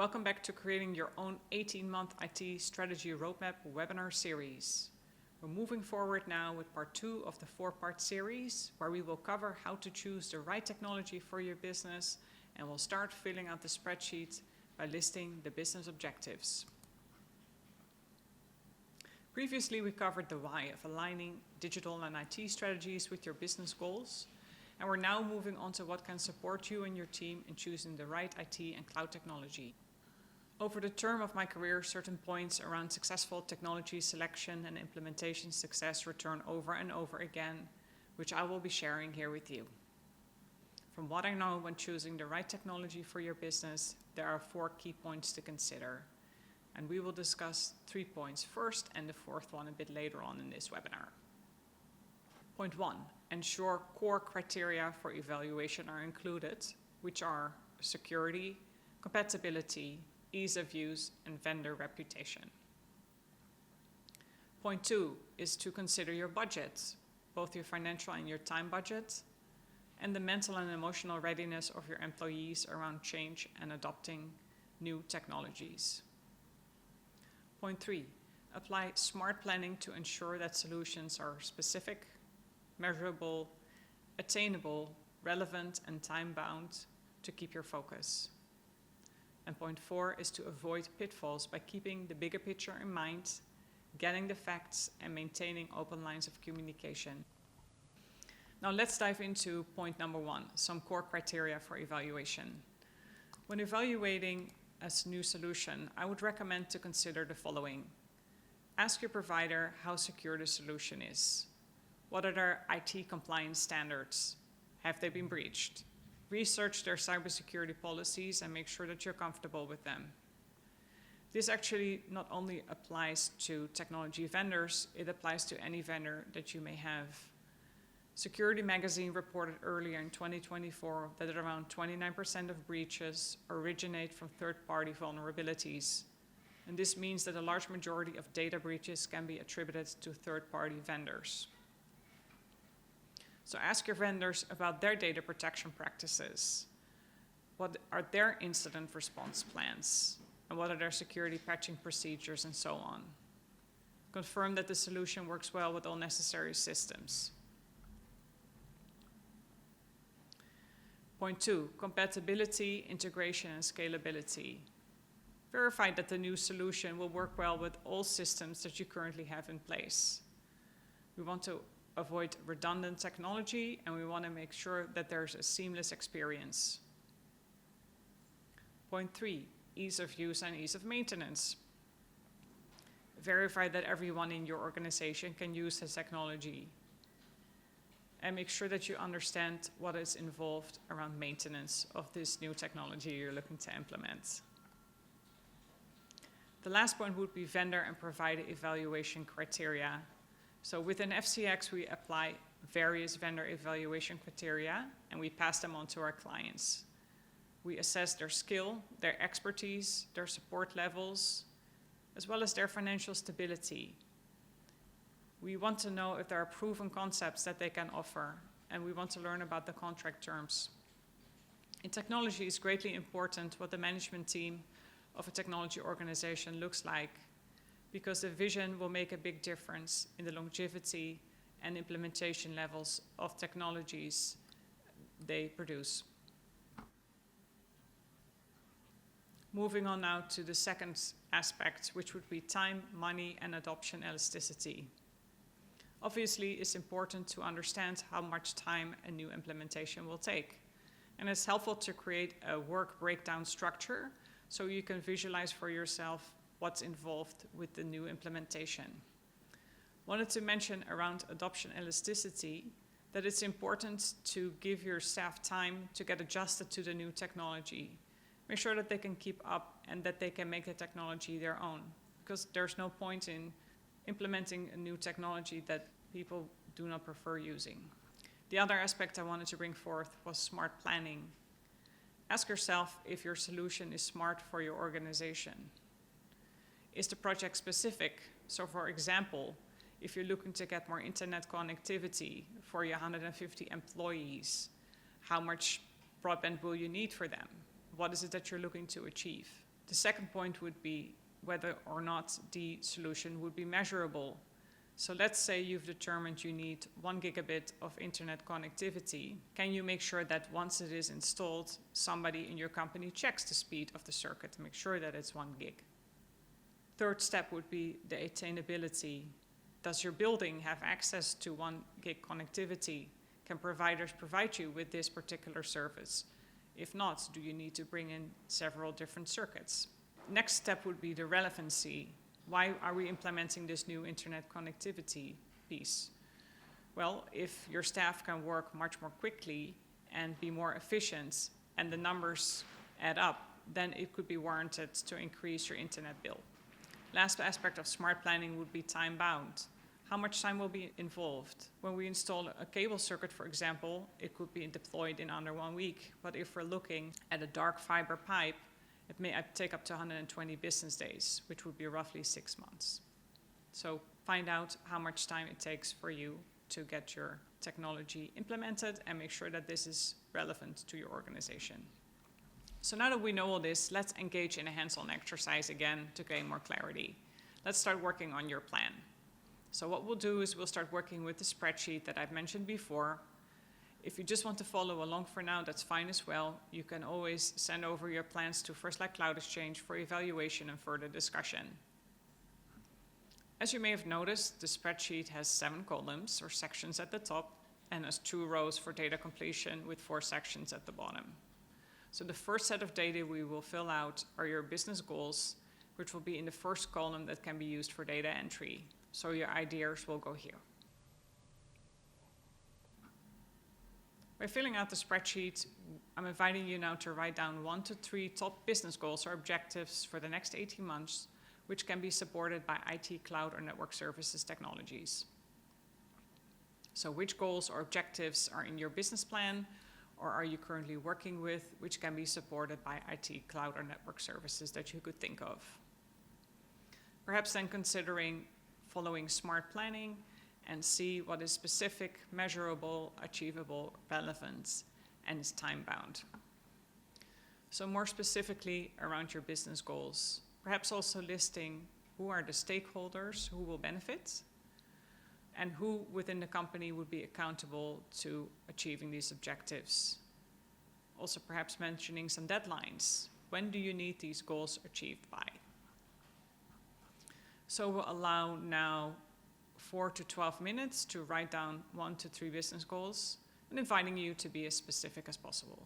Welcome back to creating your own 18-month IT strategy roadmap webinar series. We're moving forward now with part 2 of the 4-part series, where we will cover how to choose the right technology for your business, and we'll start filling out the spreadsheet by listing the business objectives. Previously, we covered the why of aligning digital and IT strategies with your business goals, and we're now moving on to what can support you and your team in choosing the right IT and cloud technology. Over the term of my career, certain points around successful technology selection and implementation success return over and over again, which I will be sharing here with you. From what I know when choosing the right technology for your business, there are 4 key points to consider. And we will discuss 3 points first and the 4th one a bit later on in this webinar. Point 1, ensure core criteria for evaluation are included, which are security, compatibility, ease of use, and vendor reputation. Point 2 is to consider your budget, both your financial and your time budget, and the mental and emotional readiness of your employees around change and adopting new technologies. Point 3, apply smart planning to ensure that solutions are specific, measurable, attainable, relevant, and time-bound to keep your focus. And point 4 is to avoid pitfalls by keeping the bigger picture in mind, getting the facts, and maintaining open lines of communication. Now let's dive into point number 1, some core criteria for evaluation. When evaluating a new solution, I would recommend to consider the following. Ask your provider how secure the solution is. What are their IT compliance standards? Have they been breached? Research their cybersecurity policies and make sure that you're comfortable with them. This actually not only applies to technology vendors, it applies to any vendor that you may have. Security Magazine reported earlier in 2024 that around 29% of breaches originate from third-party vulnerabilities. And this means that a large majority of data breaches can be attributed to third-party vendors. So ask your vendors about their data protection practices. What are their incident response plans? And what are their security patching procedures and so on? Confirm that the solution works well with all necessary systems. Point 2, compatibility, integration, and scalability. Verify that the new solution will work well with all systems that you currently have in place. We want to avoid redundant technology, and we want to make sure that there's a seamless experience. Point 3, ease of use and ease of maintenance. Verify that everyone in your organization can use the technology. And make sure that you understand what is involved around maintenance of this new technology you're looking to implement. The last point would be vendor and provider evaluation criteria. So within FCX, we apply various vendor evaluation criteria, and we pass them on to our clients. We assess their skill, their expertise, their support levels, as well as their financial stability. We want to know if there are proven concepts that they can offer, and we want to learn about the contract terms. In technology, it's greatly important what the management team of a technology organization looks like, because the vision will make a big difference in the longevity and implementation levels of technologies they produce. Moving on now to the second aspect, which would be time, money, and adoption elasticity. Obviously, it's important to understand how much time a new implementation will take. And it's helpful to create a work breakdown structure so you can visualize for yourself what's involved with the new implementation. Wanted to mention around adoption elasticity that it's important to give your staff time to get adjusted to the new technology. Make sure that they can keep up and that they can make the technology their own, because there's no point in implementing a new technology that people do not prefer using. The other aspect I wanted to bring forth was smart planning. Ask yourself if your solution is smart for your organization. Is the project specific? So for example, if you're looking to get more internet connectivity for your 150 employees, how much broadband will you need for them? What is it that you're looking to achieve? The second point would be whether or not the solution would be measurable. So let's say you've determined you need 1 gigabit of internet connectivity. Can you make sure that once it is installed, somebody in your company checks the speed of the circuit to make sure that it's 1 gig? Third step would be the attainability. Does your building have access to 1 gig connectivity? Can providers provide you with this particular service? If not, do you need to bring in several different circuits? Next step would be the relevancy. Why are we implementing this new internet connectivity piece? Well, if your staff can work much more quickly and be more efficient and the numbers add up, then it could be warranted to increase your internet bill. Last aspect of smart planning would be time bound. How much time will be involved? When we install a cable circuit, for example, it could be deployed in under 1 week. But if we're looking at a dark fiber pipe, it may take up to 120 business days, which would be roughly 6 months. So find out how much time it takes for you to get your technology implemented and make sure that this is relevant to your organization. So now that we know all this, let's engage in a hands-on exercise again to gain more clarity. Let's start working on your plan. So what we'll do is we'll start working with the spreadsheet that I've mentioned before. If you just want to follow along for now, that's fine as well. You can always send over your plans to First Light Cloud Exchange for evaluation and further discussion. As you may have noticed, the spreadsheet has 7 columns or sections at the top and has 2 rows for data completion with 4 sections at the bottom. So the first set of data we will fill out are your business goals, which will be in the first column that can be used for data entry. So your ideas will go here. By filling out the spreadsheet, I'm inviting you now to write down 1 to 3 top business goals or objectives for the next 18 months, which can be supported by IT, cloud, or network services technologies. So which goals or objectives are in your business plan, or are you currently working with, which can be supported by IT, cloud, or network services that you could think of? Perhaps then considering following smart planning and see what is specific, measurable, achievable, relevant, and is time-bound. So more specifically around your business goals, perhaps also listing who are the stakeholders who will benefit and who within the company would be accountable to achieving these objectives. Also perhaps mentioning some deadlines. When do you need these goals achieved by? So we'll allow now 4 to 12 minutes to write down 1 to 3 business goals and inviting you to be as specific as possible.